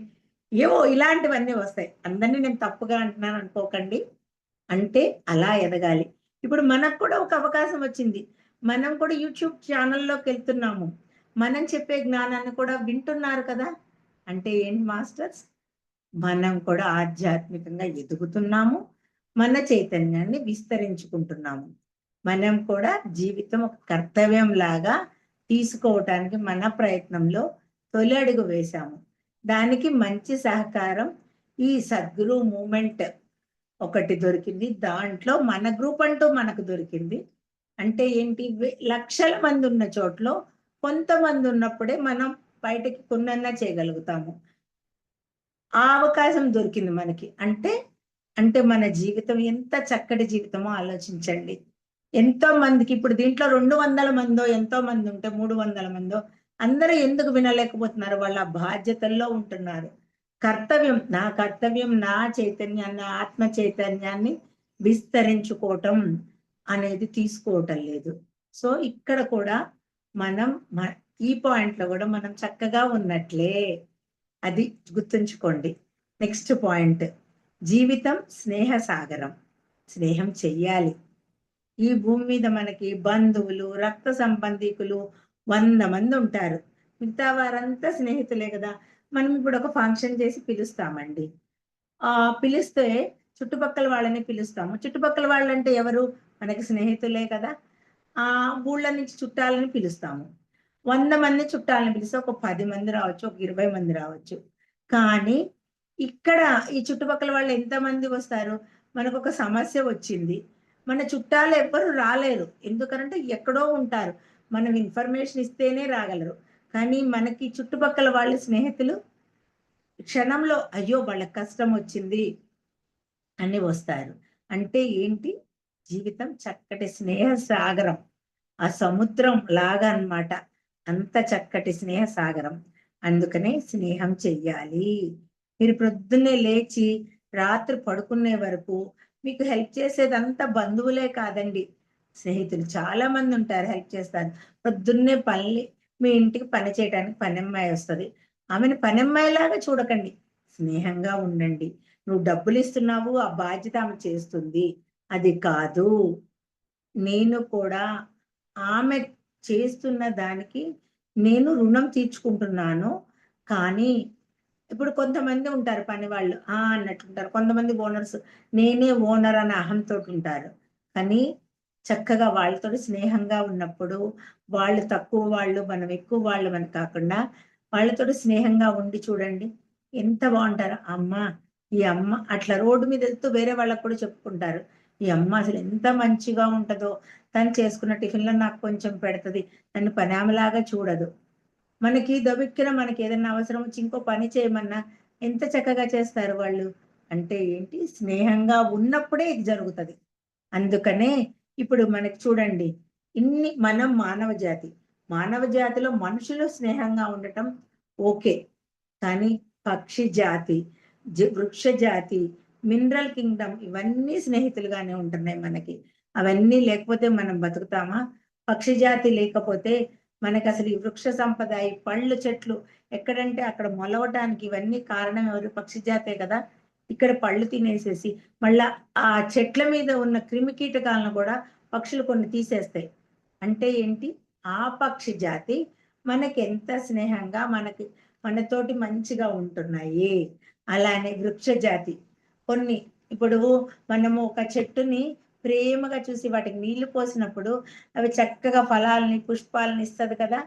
ఏవో ఇలాంటివన్నీ వస్తాయి. అందరిని నేను తప్పుగా అంటున్నాను అనుకోకండి. అంటే అలా ఎదగాలి. ఇప్పుడు మనకు కూడా ఒక అవకాశం వచ్చింది. మనం కూడా యూట్యూబ్ ఛానల్‌లోకెళ్తున్నాము. మనం చెప్పే జ్ఞానాన్ని కూడా వింటున్నారు కదా! అంటే ఏంటి మాస్టర్స్? మనం కూడా ఆధ్యాత్మికంగా ఎదుగుతున్నాము. మన చైతన్యాన్ని విస్తరించుకుంటున్నాము. మనం కూడా జీవితం ఒక కర్తవ్యంలాగా తీసుకోవటానికి మన ప్రయత్నంలో తొలి అడుగు వేశాము. దానికి మంచి సహకారం ఈ సద్గురు మూవ్‌మెంట్ ఒకటి దొరికింది. దాంట్లో మన గ్రూప్ అంటూ మనకు దొరికింది. అంటే ఏంటి? లక్షల మంది ఉన్న చోట్లో కొంతమంది ఉన్నప్పుడే మనం బయటకి కొన్నన్నా చేయగలుగుతాము. ఆ అవకాశం దొరికింది మనకి. అంటే మన జీవితం ఎంత చక్కటి జీవితమో ఆలోచించండి. ఎంతో మందికి ఇప్పుడు దీంట్లో 200 మందో, ఎంతో మంది ఉంటే 300 మందో అందరూ ఎందుకు వినలేకపోతున్నారు? వాళ్ళ బాధ్యతల్లో ఉంటున్నారు. నా కర్తవ్యం నా చైతన్యాన్ని, ఆత్మ చైతన్యాన్ని విస్తరించుకోవటం అనేది తీసుకోవటం లేదు. సో, ఇక్కడ కూడా మనం మ ఈ పాయింట్‌లో గూడా మనం చక్కగా ఉన్నట్లే. అది గుర్తుంచుకోండి. Next point. జీవితం స్నేహ సాగరం. స్నేహం చెయ్యాలి. ఈ భూమి మీద మనకి బంధువులు, రక్త సంబంధీకులు 100 మందుంటారు. మిగతా వారంతా స్నేహితులే గదా! మనం ఇప్పుడు ఒక ఫంక్షన్ చేసి పిలుస్తామండి. పిలిస్తే చుట్టుపక్కల వాళ్ళని పిలుస్తాము. చుట్టుపక్కల వాళ్ళంటే ఎవరు? మనకి స్నేహితులే కదా! ఊళ్ళ నుంచి చుట్టాలని పిలుస్తాము. 100 మంది చుట్టాలని పిలిస్తే ఒక 10 మంది రావచ్చు, ఒక 20 మంది రావచ్చు. కానీ ఇక్కడ ఈ చుట్టుపక్కల వాళ్ళు ఎంతమంది వస్తారు? మనకొక సమస్య వచ్చింది. మన చుట్టాలు ఎవ్వరు రాలేరు. ఎందుకనంటే ఎక్కడో ఉంటారు. మనం ఇన్ఫర్మేషన్ ఇస్తేనే రాగలరు. కానీ మనకి చుట్టుపక్కల వాళ్ళ స్నేహితులు క్షణంలో అయ్యో! వాళ్ళకి కష్టం వచ్చింది అని వస్తారు. అంటే ఏంటి? జీవితం చక్కటి స్నేహ సాగరం. ఆ సముద్రం లాగా అన్నమాట. అంత చక్కటి స్నేహ సాగరం. అందుకనే స్నేహం చెయ్యాలి. మీరు ప్రొద్దున్నే లేచి రాత్రి పడుకునే వరకు మీకు హెల్ప్ చేసేదంతా బంధువులే కాదండి. స్నేహితులు చాలా మంది ఉంటారు హెల్ప్ చేస్తారు. పొద్దున్నే మీ ఇంటికి పని చేయడానికి పనమ్మాయి వస్తది. ఆమెని పనమ్మాయిలాగా చూడకండి. స్నేహంగా ఉండండి. నువ్వు డబ్బులిస్తున్నావు, ఆ బాధ్యత ఆమె చేస్తుంది. అది కాదు. నేను కూడా ఆమె చేస్తున్న దానికి నేను రుణం తీర్చుకుంటున్నాను. కానీ ఇప్పుడు కొంతమంది ఉంటారు పనివాళ్ళు. అన్నట్లుంటారు. కొంతమంది ఓనర్స్ నేనే ఓనర్ అనే అహంతోటుంటారు. కానీ చక్కగా వాళ్ళతోటి స్నేహంగా ఉన్నప్పుడు వాళ్ళు తక్కువ వాళ్ళు, మనం ఎక్కువ వాళ్ళమని కాకుండా వాళ్ళతోటి స్నేహంగా ఉండి చూడండి. ఎంత బావుంటారో. ఈ అమ్మ అట్లా రోడ్డు మీద ఎళ్తూ వేరే వాళ్ళకి కూడా చెప్పుకుంటారు. ఈ అమ్మ అసలు ఎంత మంచిగా ఉంటదో. తను చేసుకున్న టిఫిన్‌లో నాకు కొంచెం పెడతది. నన్ను పనామెలాగా చూడదు. మనకి దబిక్కిన మనకేదన్నా అవసరం వచ్చి ఇంకో పని చేయమన్నా ఎంత చక్కగా చేస్తారు వాళ్ళు. అంటే ఏంటి? స్నేహంగా ఉన్నప్పుడే ఇది జరుగుతది. అందుకనే ఇప్పుడు మనకి చూడండి, మనం మానవ జాతి. మానవ జాతిలో మనుషులు స్నేహంగా ఉండటం ఓకే. కానీ పక్షి జాతి, వృక్ష జాతి, మినరల్ కింగ్డమ్ ఇవన్నీ స్నేహితులుగానే ఉంటున్నాయి మనకి. అవన్నీ లేకపోతే మనం బతుకుతామా? పక్షి జాతి లేకపోతే మనకసలు ఈ వృక్ష సంపద, ఈ పళ్ళు చెట్లు ఎక్కడంటే అక్కడ మొలవటానికి ఇవన్నీ కారణం ఎవరు? పక్షి జాతే కదా! ఇక్కడ పళ్ళు తినేసేసి, మళ్ళా ఆ చెట్ల మీద ఉన్న క్రిమికీటకాలను గూడా పక్షులు కొన్ని తీసేస్తాయి. అంటే ఏంటి? ఆ పక్షి జాతి మనకెంత స్నేహంగా మనతోటి మంచిగా ఉంటున్నాయి. అలానే వృక్ష జాతి. కొన్ని ఇప్పుడు మనము ఒక చెట్టుని ప్రేమగా చూసి వాటికి నీళ్లు పోసినప్పుడు అవి చక్కగా ఫలాల్ని, పుష్పాలని ఇస్తది కదా!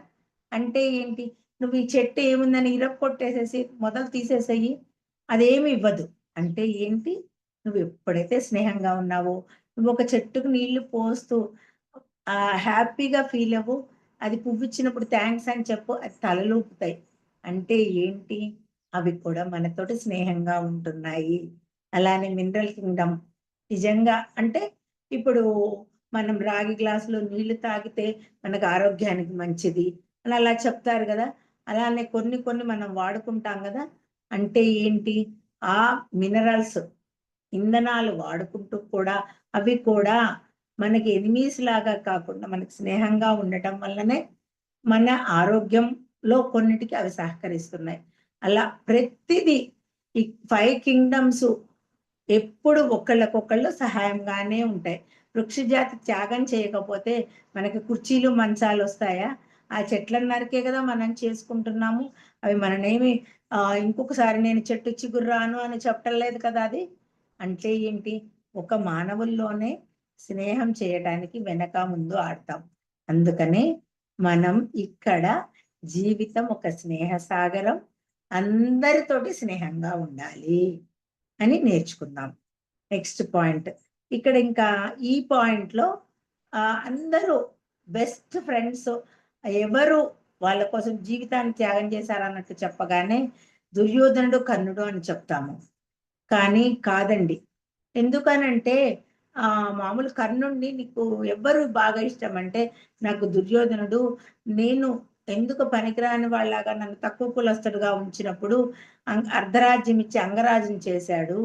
అంటే ఏంటి? నువ్వు ఈ చెట్టు ఏముందని ఇరక్కొట్టేసేసి మొదలు తీసేసేయి. అదేమి ఇవ్వదు. అంటే ఏంటి? నువ్వెప్పుడైతే స్నేహంగా ఉన్నావో, నువ్వొక చెట్టుకు నీళ్లు పోస్తూ హ్యాపీగా ఫీలవ్వు. అది పువ్విచ్చినప్పుడు థాంక్స్ అని చెప్పు. అది తలలూపుతాయి. అంటే ఏంటి? అవి కూడా మనతోటి స్నేహంగా ఉంటున్నాయి. అలానే మినరల్ కింగ్డమ్ నిజంగా అంటే ఇప్పుడు మనం రాగి గ్లాసులో నీళ్లు తాగితే మనకు ఆరోగ్యానికి మంచిది అని అలా చెప్తారు గదా! అలానే కొన్ని కొన్ని మనం వాడుకుంటాం గదా! అంటే ఏంటి? ఆ మినరల్స్ ఇంధనాలు వాడుకుంటూ కూడా అవి కూడా మనకి ఎనిమీస్ లాగా కాకుండా మనకి స్నేహంగా ఉండటం వల్లనే మన ఆరోగ్యంలో కొన్నిటికి అవి సహకరిస్తున్నాయి. అలా ప్రతిదీ ఈ 5 కింగ్డమ్స్ ఎప్పుడు ఒకళ్ళకొకళ్ళు సహాయంగానే ఉంటాయి. వృక్షజాతి త్యాగం చేయకపోతే మనకి కుర్చీలు, మంచాలొస్తాయా? ఆ చెట్లను నరికే గదా మనం చేసుకుంటున్నాము. అవి మననేమి ఇంకొకసారి నేను చెట్టు చిగురు అని చెప్పటం లేదు కదా అది. అంటే ఏంటి? ఒక మానవుల్లోనే స్నేహం చేయటానికి వెనక ముందు ఆడతాం. అందుకనే మనం ఇక్కడ జీవితం ఒక స్నేహ సాగరం. అందరితోటి స్నేహంగా ఉండాలి అని నేర్చుకుందాం. Next point. ఇక్కడ ఇంకా ఈ పాయింట్‌లో అందరూ బెస్ట్ ఫ్రెండ్స్ ఎవరు వాళ్ళ కోసం జీవితాన్ని త్యాగం చేశారన్నట్టు చెప్పగానే దుర్యోధనుడు, కర్ణుడు అని చెప్తాము. కానీ కాదండి. ఎందుకనంటే మామూలు కర్ణుడిని నీకు ఎవ్వరు బాగా ఇష్టమంటే, నాకు దుర్యోధనుడు నేను ఎందుకు పనికిరాని వాళ్ళలాగా నన్ను తక్కువ కులస్తుడుగా ఉంచినప్పుడు అర్ధరాజ్యం ఇచ్చి అంగరాజుని చేశాడు.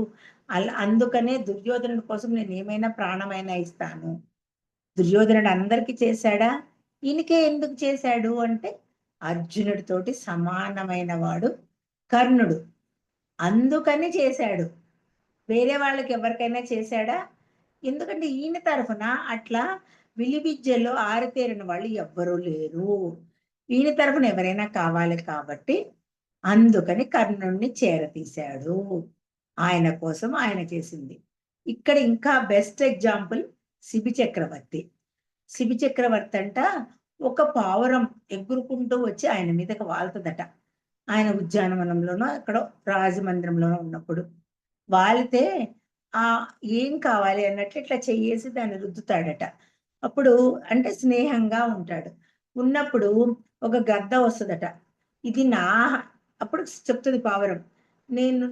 అందుకనే దుర్యోధనుడి కోసం నేనేమైనా ప్రాణమైనా ఇస్తాను. దుర్యోధనుడు అందరికి చేశాడా? ఈయనకే ఎందుకు చేశాడు అంటే, అర్జునుడితోటి సమానమైన వాడు కర్ణుడు. అందుకని చేశాడు. వేరే వాళ్ళకి ఎవరికైనా చేశాడా? ఎందుకంటే ఈయన తరఫున అట్లా విలువిద్యలో ఆరితేరిన వాళ్ళు ఎవ్వరూ లేరు. ఈయన తరఫున ఎవరైనా కావాలి కాబట్టి, అందుకని కర్ణుడిని చేరతీశాడు. ఆయన కోసం ఆయన చేసింది. ఇక్కడ ఇంకా బెస్ట్ ఎగ్జాంపుల్ శిబి చక్రవర్తి. శిబి చక్రవర్తి అంట ఒక పావురం ఎగురుకుంటూ వచ్చి ఆయన మీదకి వాళ్తుందట. ఆయన ఉద్యానవనంలోనో ఎక్కడో రాజమందిరంలోనో ఉన్నప్పుడు వాలితే ఏం కావాలి అన్నట్లు ఇట్లా చెయ్యేసి దాన్ని రుద్దుతాడట. అప్పుడు అంటే స్నేహంగా ఉంటాడు. ఉన్నప్పుడు ఒక గద్ద వస్తుందట. ఇది అప్పుడు చెప్తుంది పావురం,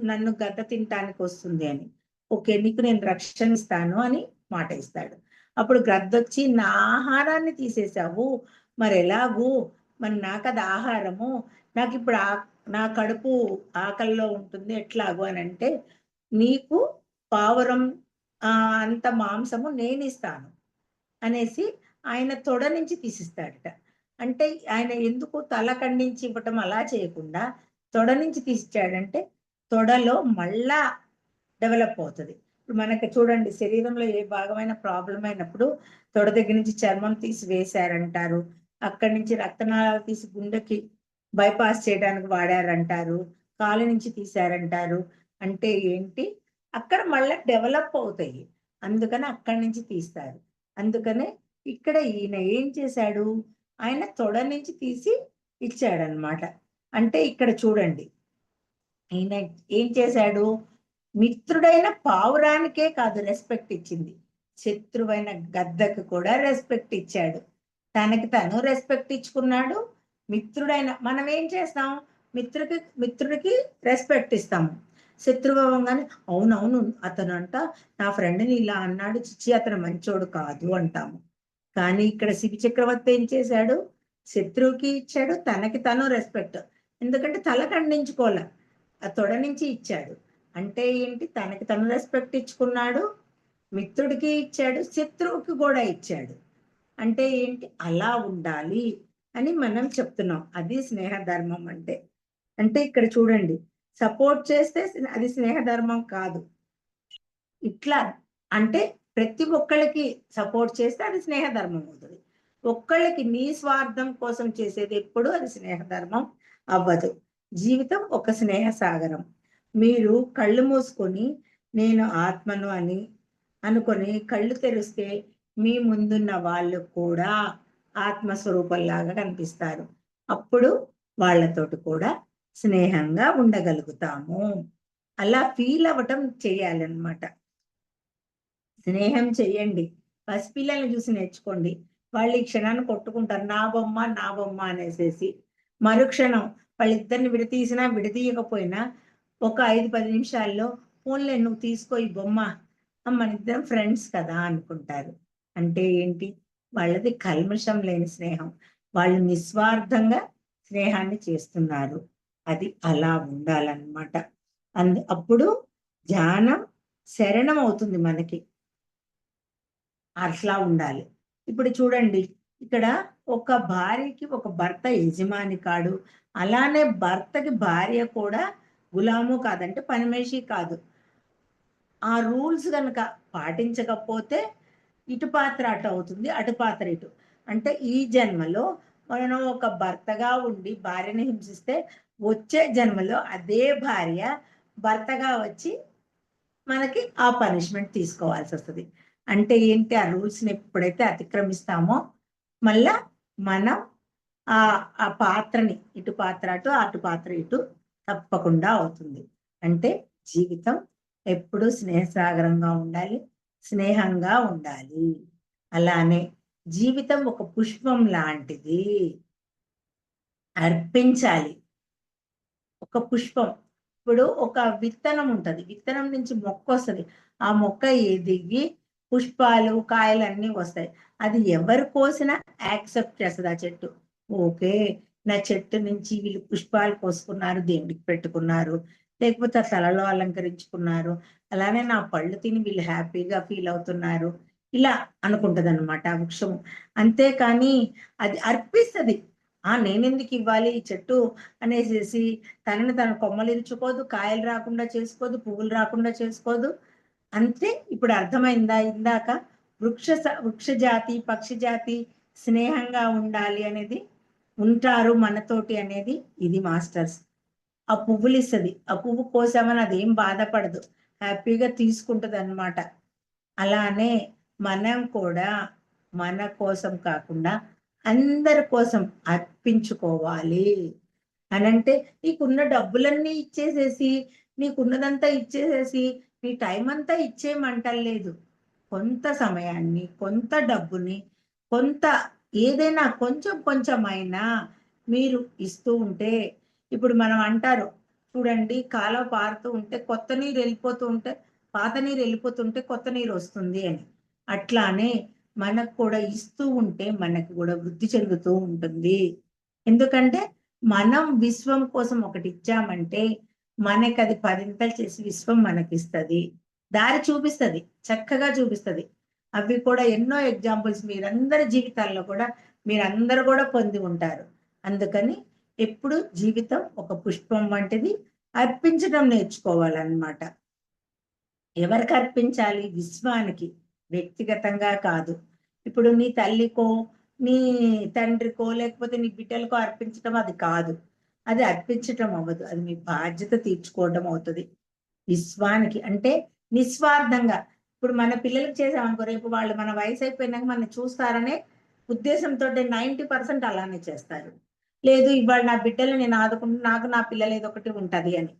నన్ను గద్ద తినటానికి వస్తుంది అని. ఓకే, నీకు నేను రక్షణ ఇస్తాను అని మాట ఇస్తాడు. అప్పుడు గద్దొచ్చి నా ఆహారాన్ని తీసేసావు, మరి ఎలాగూ, మరి నాకు అది ఆహారము, నాకు ఇప్పుడు నా కడుపు ఆకలిలో ఉంటుంది ఎట్లాగూ అని అంటే, నీకు పావురం అంత మాంసము నేను ఇస్తాను అనేసి ఆయన తొడ నుంచి తీసిస్తాడట. అంటే ఆయన ఎందుకు తల ఖండించి ఇవ్వటం అలా చేయకుండా తొడ నుంచి తీసిచ్చాడంటే తొడలో మళ్ళా డెవలప్ అవుతుంది. ఇప్పుడు మనకి చూడండి, శరీరంలో ఏ భాగమైన ప్రాబ్లం అయినప్పుడు తొడ దగ్గర నుంచి చర్మం తీసి వేశారంటారు, అక్కడి నుంచి రక్తనాళాలు తీసి గుండెకి బైపాస్ చేయడానికి వాడారంటారు, కాలు నుంచి తీశారంటారు. అంటే ఏంటి, అక్కడ మళ్ళీ డెవలప్ అవుతాయి, అందుకని అక్కడి నుంచి తీస్తారు. అందుకనే ఇక్కడ ఈయన ఏం చేశాడు, ఆయన తొడ నుంచి తీసి ఇచ్చాడనమాట. అంటే ఇక్కడ చూడండి, ఈయన ఏం చేశాడు, మిత్రుడైన పావురానికే కాదు రెస్పెక్ట్ ఇచ్చింది, శత్రువైన గద్దకు కూడా రెస్పెక్ట్ ఇచ్చాడు. తనకి తను రెస్పెక్ట్ ఇచ్చుకున్నాడు. మిత్రుడైన మనం ఏం చేస్తాం, మిత్రుడికి రెస్పెక్ట్ ఇస్తాము. శత్రువు అవ్వగానే అవునవును అతను అంట నా ఫ్రెండ్ని ఇలా అన్నాడు, చిచ్చి అతను మంచోడు కాదు అంటాము. కానీ ఇక్కడ శిబి చక్రవర్తి ఏం చేశాడు, శత్రువుకి ఇచ్చాడు, తనకి తను రెస్పెక్ట్. ఎందుకంటే తల ఖండించుకోలే, ఆ తొడ నుంచి ఇచ్చాడు. అంటే ఏంటి, తనకి తను రెస్పెక్ట్ ఇచ్చుకున్నాడు, మిత్రుడికి ఇచ్చాడు, శత్రువుకి కూడా ఇచ్చాడు. అంటే ఏంటి, అలా ఉండాలి అని మనం చెప్తున్నాం. అది స్నేహ ధర్మం అంటే. అంటే ఇక్కడ చూడండి, సపోర్ట్ చేస్తే అది స్నేహ ధర్మం కాదు. ఇట్లా అంటే ప్రతి ఒక్కళ్ళకి సపోర్ట్ చేస్తే అది స్నేహ ధర్మం అవుతుంది. ఒక్కళ్ళకి నీ స్వార్థం కోసం చేసేది ఎప్పుడు అది స్నేహ ధర్మం అవ్వదు. జీవితం ఒక స్నేహ సాగరం. మీరు కళ్ళు మూసుకొని నేను ఆత్మను అని అనుకొని కళ్ళు తెరిస్తే మీ ముందున్న వాళ్ళు కూడా ఆత్మస్వరూపంలాగా కనిపిస్తారు. అప్పుడు వాళ్ళతోటి కూడా స్నేహంగా ఉండగలుగుతాము. అలా ఫీల్ అవ్వటం చేయాలన్నమాట. స్నేహం చెయ్యండి. పసిపిల్లల్ని చూసి నేర్చుకోండి. వాళ్ళు ఈ క్షణాన్ని కొట్టుకుంటారు, నా బొమ్మ నా బొమ్మ అనేసేసి. మరుక్షణం వాళ్ళిద్దరిని విడతీసినా విడదీయకపోయినా ఒక 5-10 నిమిషాల్లో పోన్లే నువ్వు తీసుకో ఈ బొమ్మ, మనిద్దరం ఫ్రెండ్స్ కదా అనుకుంటారు. అంటే ఏంటి, వాళ్ళది కల్మషం లేని స్నేహం. వాళ్ళు నిస్వార్థంగా స్నేహాన్ని చేస్తున్నారు. అది అలా ఉండాలన్నమాట. అప్పుడు ధ్యానం శరణం అవుతుంది మనకి. అట్లా ఉండాలి. ఇప్పుడు చూడండి, ఇక్కడ ఒక భార్యకి ఒక భర్త యజమాని కాడు, అలానే భర్తకి భార్య కూడా గులాము కాదంటే పని మనిషి కాదు. ఆ రూల్స్ కనుక పాటించకపోతే ఇటు పాత్ర అటు అవుతుంది, అటు పాత్ర ఇటు. అంటే ఈ జన్మలో మనం ఒక భర్తగా ఉండి భార్యని హింసిస్తే వచ్చే జన్మలో అదే భార్య భర్తగా వచ్చి మనకి ఆ పనిష్మెంట్ తీసుకోవాల్సి వస్తుంది. అంటే ఏంటి, ఆ రూల్స్ని ఎప్పుడైతే అతిక్రమిస్తామో మళ్ళా మనం ఆ పాత్రని ఇటు పాత్ర అటు, అటు పాత్ర ఇటు తప్పకుండా అవుతుంది. అంటే జీవితం ఎప్పుడూ స్నేహసాగరంగా ఉండాలి, స్నేహంగా ఉండాలి. అలానే జీవితం ఒక పుష్పం లాంటిది, అర్పించాలి. ఒక పుష్పం, ఇప్పుడు ఒక విత్తనం ఉంటది, విత్తనం నుంచి మొక్క వస్తుంది, ఆ మొక్క ఎదిగి పుష్పాలు కాయలు అన్నీ వస్తాయి. అది ఎవరు కోసినా యాక్సెప్ట్ చేస్తుంది ఆ చెట్టు. ఓకే, నా చెట్టు నుంచి వీళ్ళు పుష్పాలు కోసుకున్నారు, దేవుడికి పెట్టుకున్నారు, లేకపోతే ఆ తలలో అలంకరించుకున్నారు, అలానే నా పళ్ళు తిని వీళ్ళు హ్యాపీగా ఫీల్ అవుతున్నారు, ఇలా అనుకుంటది అనమాట ఆ వృక్షం. అంతేకాని అది అర్పిస్తుంది, నేనెందుకు ఇవ్వాలి ఈ చెట్టు అనేసేసి తనని తన కొమ్మలు ఇరుచుకోదు, కాయలు రాకుండా చేసుకోదు, పువ్వులు రాకుండా చేసుకోదు. అంతే. ఇప్పుడు అర్థమైందా, ఇందాక వృక్ష జాతి పక్షి జాతి స్నేహంగా ఉండాలి అనేది, ఉంటారు మనతోటి అనేది, ఇది మాస్టర్స్. ఆ పువ్వులు ఇస్తుంది, ఆ పువ్వు కోసామని అదేం బాధపడదు, హ్యాపీగా తీసుకుంటది అనమాట. అలానే మనం కూడా మన కోసం కాకుండా అందరి కోసం అర్పించుకోవాలి. అనంటే నీకున్న డబ్బులన్నీ ఇచ్చేసేసి, నీకున్నదంతా ఇచ్చేసేసి, నీ టైమంతా ఇచ్చేయమంటల్లేదు. కొంత సమయాన్ని, కొంత డబ్బుని, కొంత ఏదైనా కొంచెం కొంచెమైనా మీరు ఇస్తూ ఉంటే, ఇప్పుడు మనం అంటారు చూడండి, కాలవ పారుతూ ఉంటే కొత్త నీరు ఎళ్ళిపోతూ ఉంటే, పాత నీరు ఎళ్ళిపోతుంటే కొత్త నీరొస్తుంది అని. అట్లానే మనకు కూడా ఇస్తూ ఉంటే మనకు గూడా వృద్ధి చెందుతూ ఉంటుంది. ఎందుకంటే మనం విశ్వం కోసం ఒకటిచ్చామంటే, మనకది పదింతలు చేసి విశ్వం మనకిస్తది. దారి చూపిస్తది. చక్కగా చూపిస్తది. అవి కూడా ఎన్నో ఎగ్జాంపుల్స్ మీరందరి జీవితాల్లో కూడా మీరందరూ గూడా పొంది ఉంటారు. అందుకని ఎప్పుడు జీవితం ఒక పుష్పం వంటిది. అర్పించడం నేర్చుకోవాలన్నమాట. ఎవరికి అర్పించాలి? విశ్వానికి. వ్యక్తిగతంగా కాదు. ఇప్పుడు నీ తల్లికో, నీ తండ్రికో, లేకపోతే నీ బిడ్డలకో అర్పించటం అది కాదు. అది అర్పించటం అవ్వదు. అది మీ బాధ్యత తీర్చుకోవడం అవుతది. విశ్వానికి అంటే నిస్వార్థంగా. ఇప్పుడు మన పిల్లలకి చేసామనుకో, రేపు వాళ్ళు మన వయసైపోయినాక మనల్ని చూస్తారనే ఉద్దేశంతోటి 90% అలానే చేస్తారు. లేదు ఇవాళ నా బిడ్డలు నేను నాకు నా పిల్లలు ఏదొకటి ఉంటది అని.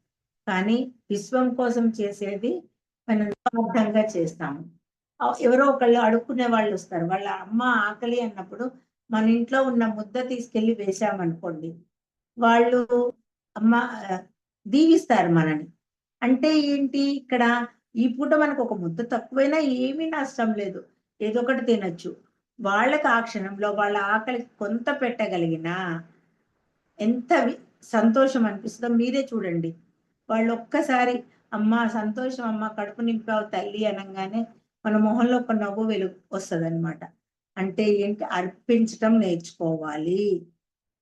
కానీ విశ్వం కోసం చేసేది మనం నిస్వార్థంగా చేస్తాము. ఎవరో ఒకళ్ళు అడుక్కునే వాళ్ళొస్తారు. వాళ్ళ అమ్మ ఆకలి అన్నప్పుడు మన ఇంట్లో ఉన్న ముద్ద తీసుకెళ్ళి వేశామనుకోండి. వాళ్ళు అమ్మ దీవిస్తారు మనని. అంటే ఏంటి ఇక్కడ, ఈ పూట మనకొక ముద్ద తక్కువైనా ఏమీ నష్టం లేదు. ఏదో ఒకటి తినొచ్చు. వాళ్ళకి ఆ క్షణంలో వాళ్ళ ఆకలికి కొంత పెట్టగలిగినా ఎంత సంతోషం అనిపిస్తదో మీరే చూడండి. వాళ్ళొక్కసారి "అమ్మా సంతోషం అమ్మా, కడుపు నింపావు తల్లి" అనంగానే మన మొహంలో ఒక నవ్వు వస్తదనమాట. అంటే ఏంటి, అర్పించటం నేర్చుకోవాలి.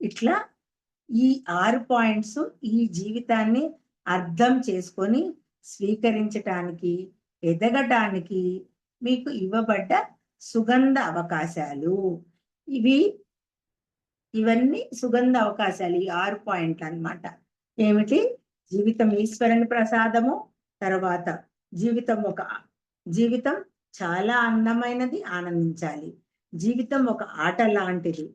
ఇట్లా ఈ 6 పాయింట్స్ ఈ జీవితాన్ని అర్థం చేసుకొని స్వీకరించటానికి, ఎదగటానికి మీకు ఇవ్వబడ్డ సుగంధ అవకాశాలు. ఇవి ఇవన్నీ సుగంధ అవకాశాలు. ఈ 6 పాయింట్లనమాట. ఏమిటి? జీవితం ఈశ్వరుని ప్రసాదము. తర్వాత జీవితం చాలా అందమైనది, ఆనందించాలి. జీవితం ఒక ఆట లాంటిది.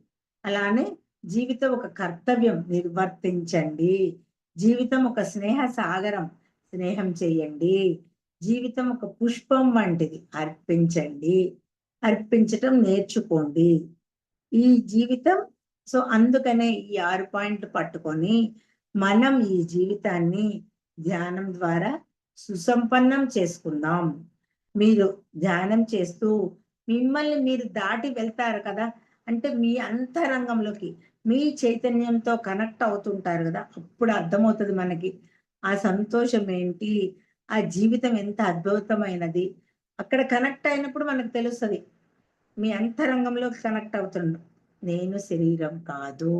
అలానే జీవితం ఒక కర్తవ్యం, నిర్వర్తించండి. జీవితం ఒక స్నేహ సాగరం, స్నేహం చేయండి. జీవితం ఒక పుష్పం వంటిది, అర్పించండి. అర్పించటం నేర్చుకోండి. ఈ జీవితం అందుకనే ఈ 6 పాయింట్లు పట్టుకొని, మనం ఈ జీవితాన్ని ధ్యానం ద్వారా సుసంపన్నం చేసుకుందాం. మీరు ధ్యానం చేస్తూ మిమ్మల్ని మీరు దాటి వెళ్తారు కదా! అంటే మీ అంతరంగంలోకి, మీ చైతన్యంతో కనెక్ట్ అవుతుంటారు గదా! అప్పుడు అర్థమవుతది మనకి. ఆ సంతోషం ఏంటి? ఆ జీవితం ఎంత అద్భుతమైనది. అక్కడ కనెక్ట్ అయినప్పుడు మనకు తెలుస్తది. మీ అంతరంగంలోకి కనెక్ట్ అవుతుండు. నేను శరీరం కాదు.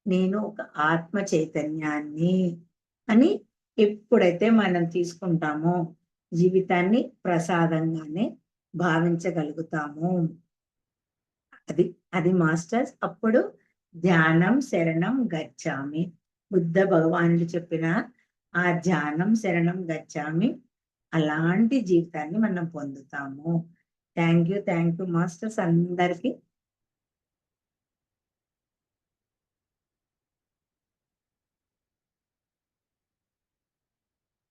నేను ఒక ఆత్మ చైతన్యాన్ని అని ఎప్పుడైతే మనం తీసుకుంటామో, జీవితాన్ని ప్రసాదంగానే భావించగలుగుతాము. అది. అది మాస్టర్స్. అప్పుడు ధ్యానం శరణం గచ్చామి. బుద్ధ భగవానుడు చెప్పిన ఆ ధ్యానం శరణం గచ్చామి. అలాంటి జీవితాన్ని మనం పొందుతాము. థాంక్ యూ మాస్టర్స్ అందరికి.